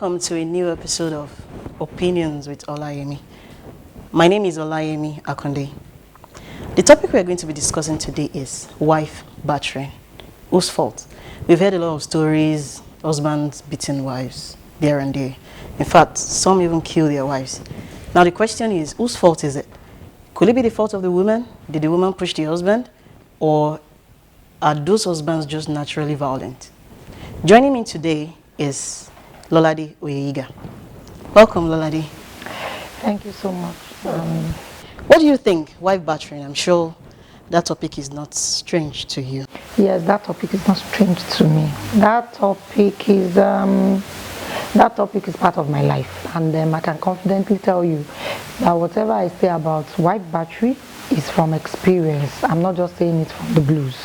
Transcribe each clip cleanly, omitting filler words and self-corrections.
welcome to a new episode of Opinions with Olayemi. My name is Olayemi Akonde. The topic we are going to be discussing today is wife battering. Whose fault? We've heard a lot of stories, husbands beating wives there and there. In fact, some even kill their wives. Now the question is, whose fault is it? Could it be the fault of the woman? Did the woman push the husband? Or are those husbands just naturally violent? Joining me today is Lolade Oyeyiga. Welcome, Lolade. Thank you so much. What do you think, wife battering? I'm sure that topic is not strange to you. Yes, that topic is not strange to me. That topic is part of my life, and I can confidently tell you that whatever I say about wife battery is from experience. I'm not just saying it from the blues.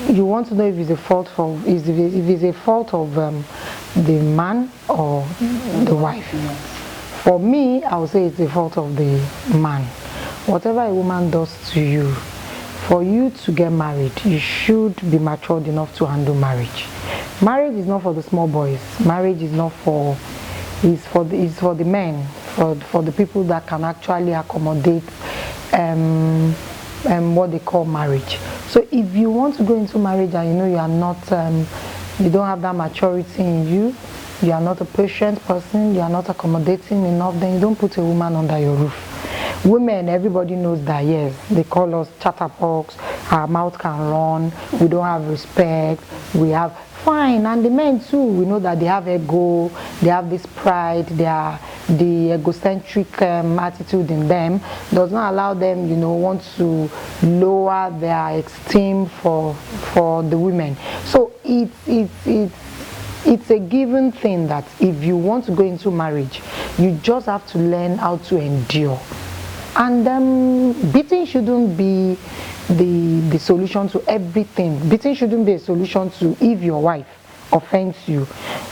You want to know if it's a fault of the man or the wife. For me, I would say it's the fault of the man. Whatever a woman does to you, for you to get married, you should be matured enough to handle marriage. Marriage is not for the small boys. Marriage is not for, it's for the men, for the people that can actually accommodate what they call marriage. So if you want to go into marriage and you know you are not, you don't have that maturity in you, you are not a patient person, you are not accommodating enough, then you don't put a woman under your roof. Women, everybody knows that, yes, they call us chatterbox, our mouth can run, we don't have respect, we have, fine, and the men too, we know that they have ego, they have this pride, the egocentric attitude in them does not allow them, want to lower their esteem for the women. So it's a given thing that if you want to go into marriage, you just have to learn how to endure. And beating shouldn't be the solution to everything. Beating shouldn't be a solution to if your wife offends you.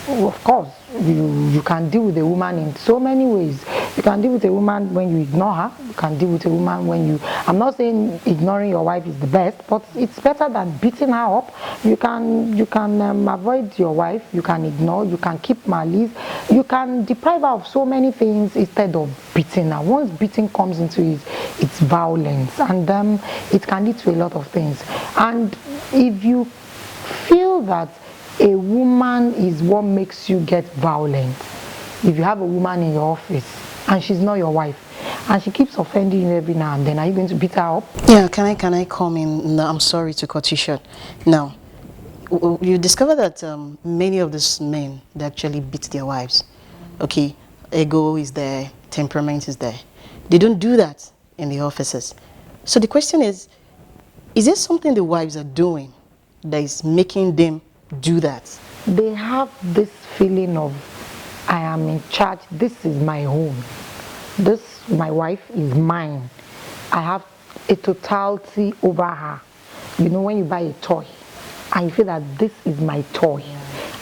Of course, you can deal with a woman in so many ways. You can deal with a woman when you ignore her. You can deal with a woman when you... I'm not saying ignoring your wife is the best, but it's better than beating her up. You can avoid your wife. You can ignore. You can keep malice. You can deprive her of so many things instead of beating her. Once beating comes into it, it's violence, and it can lead to a lot of things. And if you feel that a woman is what makes you get violent, if you have a woman in your office and she's not your wife and she keeps offending you every now and then, are you going to beat her up? Yeah, can I come in? No, I'm sorry to cut you short. Now, you discover that many of these men, they actually beat their wives. Okay, ego is there, temperament is there. They don't do that in the offices. So the question is there something the wives are doing that is making them do that? They have this feeling of, I am in charge, this is my home, my wife is mine, I have a totality over her. You know, when you buy a toy and you feel that this is my toy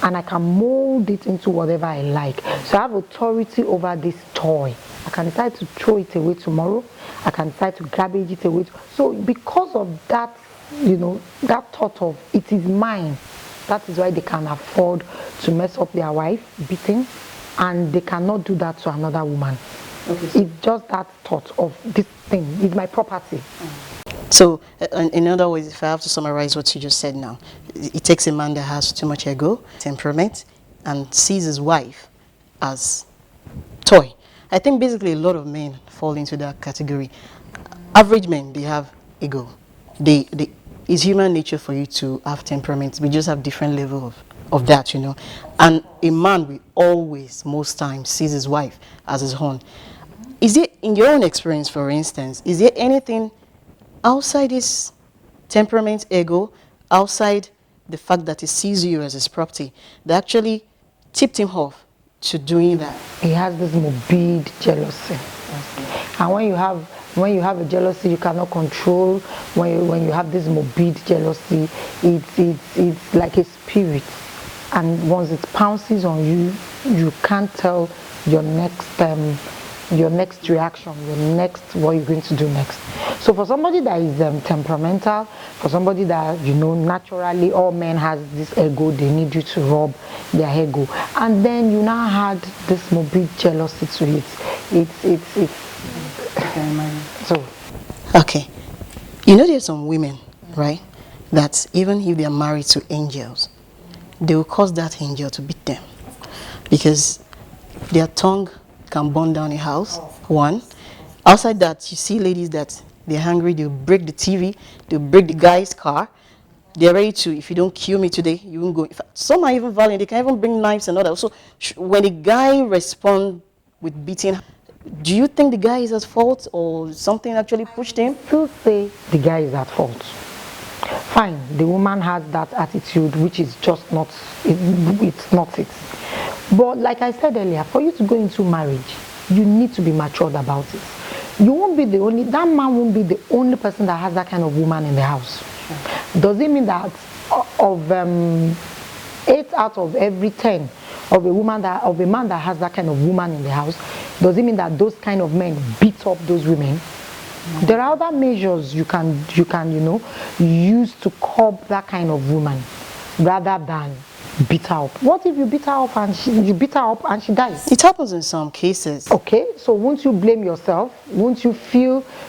and I can mold it into whatever I like, so I have authority over this toy. I can decide to throw it away tomorrow, I can decide to garbage it away. So because of that, that thought of it is mine, that is why they can afford to mess up their wife, beating, and they cannot do that to another woman. Okay. It's just that thought of this thing is my property. So, in other words, if I have to summarize what you just said now, it takes a man that has too much ego, temperament, and sees his wife as toy. I think basically a lot of men fall into that category. Average men, they have ego. It's human nature for you to have temperament. We just have different level of that, And a man will always, most times, sees his wife as his own. Is it, in your own experience, for instance, is there anything outside his temperament, ego, outside the fact that he sees you as his property, that actually tipped him off to doing that? He has this morbid jealousy. And when you have a jealousy you cannot control, when you have this morbid jealousy, it's like a spirit, and once it pounces on you, you can't tell your next reaction, what you're going to do next. So for somebody that is temperamental, For somebody that, naturally all men has this ego, they need you to rub their ego. And then you now had this morbid jealousy to it. It's so. Okay. You know there's some women, right, that even if they are married to angels, they will cause that angel to beat them. Because their tongue can burn down a house, one. Outside that, you see ladies that they're hungry, they'll break the TV, they'll break the guy's car. They're ready to, if you don't kill me today, you won't go. In fact, some are even violent, they can even bring knives and all that. So when a guy responds with beating, do you think the guy is at fault or something actually pushed him? Still say the guy is at fault. Fine, the woman has that attitude, which is just not, it's not it. But like I said earlier, for you to go into marriage, you need to be matured about it. You won't be the only, that man won't be the only person that has that kind of woman in the house. Does it mean that of 8 out of every 10 of a man that has that kind of woman in the house, does it mean that those kind of men beat up those women? There are other measures you can use to curb that kind of woman rather than beat her up. What if you beat her up and she dies? It happens in some cases. Okay, so won't you blame yourself? Won't you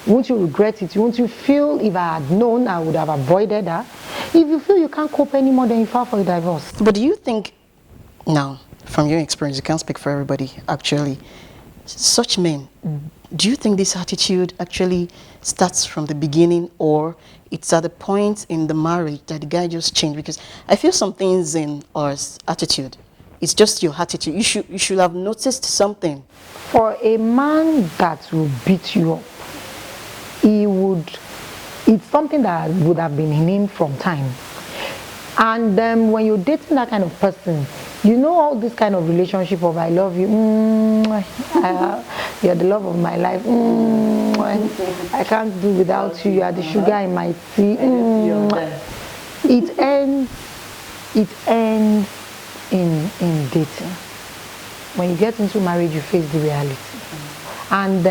regret it? Won't you feel, if I had known, I would have avoided her? If you feel you can't cope anymore, then you file for a divorce. But do you think, now, from your experience, you can't speak for everybody, actually, such men, do you think this attitude actually starts from the beginning, or it's at the point in the marriage that the guy just changed? Because I feel some things in our attitude, it's just your attitude. You should have noticed something. For a man that will beat you up, it's something that would have been in him from time. And when you're dating that kind of person, you know all this kind of relationship of I love you, you're the love of my life, I can't do without you, you are the sugar in my tea. It ends in dating. When you get into marriage, you face the reality. And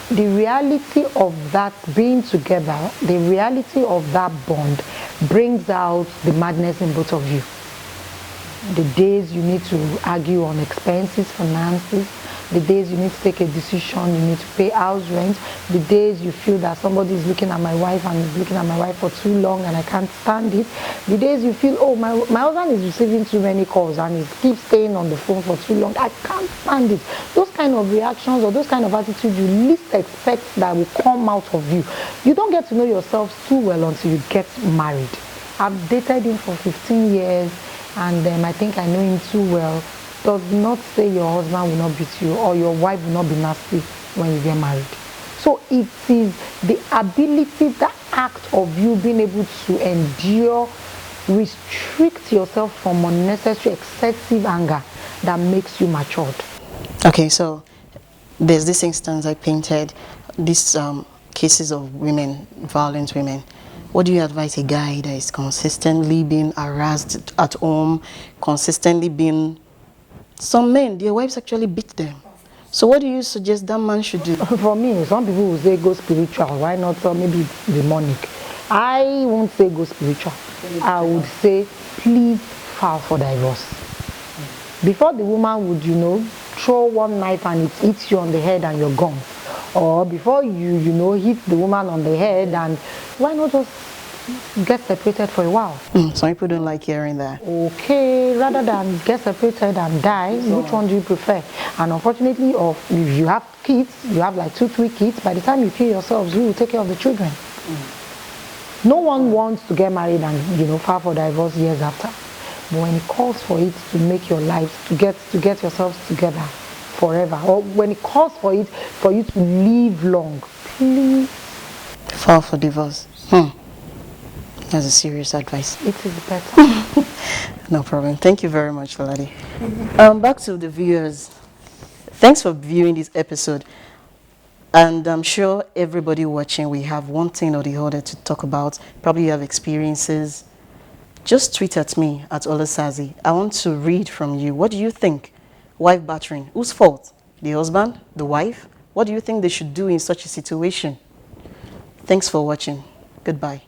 the reality of that being together, the reality of that bond brings out the madness in both of you. The days you need to argue on expenses, finances, the days you need to take a decision, you need to pay house rent, the days you feel that somebody is looking at my wife and is looking at my wife for too long and I can't stand it, the days you feel, oh, my husband is receiving too many calls and he keeps staying on the phone for too long, I can't stand it. Those kind of reactions or those kind of attitudes you least expect that will come out of you. You don't get to know yourselves too well until you get married. I've dated him for 15 years and I think I know him too well. Does not say your husband will not beat you or your wife will not be nasty when you get married. So it is the ability, the act of you being able to endure, restrict yourself from unnecessary, excessive anger that makes you matured. Okay, so there's this instance I painted, these cases of women, violent women. What do you advise a guy that is consistently being harassed at home, consistently being... Some men, their wives actually beat them. So what do you suggest that man should do? For me, some people will say go spiritual. Why not maybe demonic? I won't say go spiritual. I would say please file for divorce. Before the woman would, throw one knife and it hits you on the head and you're gone. Or before you hit the woman on the head, and why not just get separated for a while? Some people don't like hearing that. Okay, rather than get separated and die, which one do you prefer? And unfortunately, if you have kids, you have like 2-3 kids, by the time you kill yourselves, who will take care of the children? No one wants to get married and file for divorce years after. But when it calls for it to make your life, to get yourselves together forever, or when it calls for it for you to live long, please file for divorce. That's a serious advice. It is better. No problem. Thank you very much, Faladi. Back to the viewers. Thanks for viewing this episode. And I'm sure everybody watching, we have one thing or the other to talk about. Probably you have experiences. Just tweet at me at Olasazi. I want to read from you. What do you think? Wife battering. Whose fault? The husband? The wife? What do you think they should do in such a situation? Thanks for watching. Goodbye.